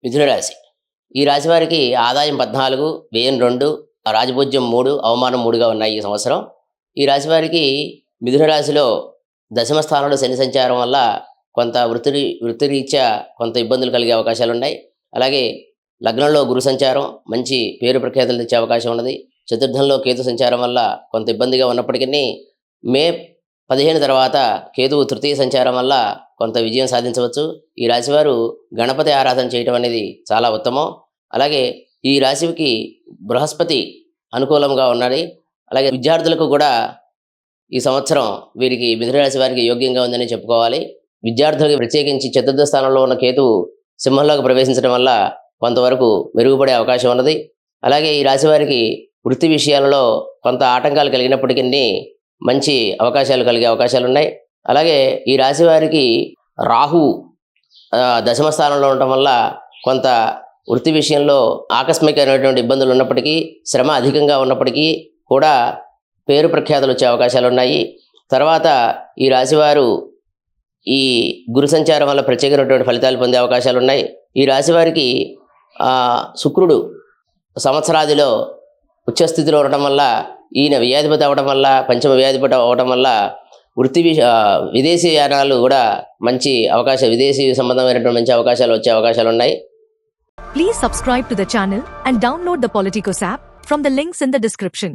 మిథున రాశి. ఈ రాశి వారికి ఆదాయం 14, వ్యయం 2, రాజపూజ్యం 3, అవమానం 3గా ఉన్నాయి ఈ సంవత్సరం. ఈ రాశి వారికి మిథున రాశిలో దశమ స్థానంలో శని సంచారం వల్ల కొంత వృత్తిరీత్యా కొంత ఇబ్బందులు కలిగే అవకాశాలున్నాయి. అలాగే లగ్నంలో గురు సంచారం మంచి పేరు ప్రఖ్యాతులు తెచ్చే అవకాశం ఉన్నది. చతుర్థంలో కేతు సంచారం వల్ల కొంత ఇబ్బందిగా ఉన్నప్పటికీ మే 15 తర్వాత కేతువు తృతీయ సంచారం వల్ల కొంత విజయం సాధించవచ్చు. ఈ రాశివారు గణపతి ఆరాధన చేయటం అనేది చాలా ఉత్తమం. అలాగే ఈ రాశికి బృహస్పతి అనుకూలంగా ఉన్నది. అలాగే విద్యార్థులకు కూడా ఈ సంవత్సరం వీరికి మిథున రాశి వారికి యోగ్యంగా ఉందని చెప్పుకోవాలి. విద్యార్థులకు ప్రత్యేకించి చతుర్థ స్థానంలో ఉన్న కేతువు సింహంలోకి ప్రవేశించడం వల్ల కొంతవరకు మెరుగుపడే అవకాశం ఉన్నది. అలాగే ఈ రాశి వారికి వృత్తి విషయాలలో కొంత ఆటంకాలు కలిగినప్పటికీ మంచి అవకాశాలు కలిగే అవకాశాలు ఉన్నాయి. అలాగే ఈ రాశి వారికి రాహు దశమ స్థానంలో ఉండటం వల్ల కొంత వృత్తి విషయంలో ఆకస్మికమైనటువంటి ఇబ్బందులు ఉన్నప్పటికీ, శ్రమ అధికంగా ఉన్నప్పటికీ కూడా పేరు ప్రఖ్యాతులు వచ్చే అవకాశాలు ఉన్నాయి. తర్వాత ఈ రాశివారు ఈ గురు సంచారం వల్ల ప్రత్యేకమైనటువంటి ఫలితాలు పొందే అవకాశాలు ఉన్నాయి. ఈ రాశివారికి శుక్రుడు సంవత్సరాదిలో ఉచ్చస్థితిలో ఉండటం వల్ల, ఈయన వ్యాధిపతి అవ్వడం వల్ల, పంచమ వ్యాధిపతి అవ్వడం వల్ల విదేశీ యానాలు కూడా మంచి అవకాశం, విదేశీ సంబంధమైనటువంటి మంచి అవకాశాలు వచ్చే అవకాశాలు ఉన్నాయి. Please subscribe to the channel and download the Politicos app from the links in the description.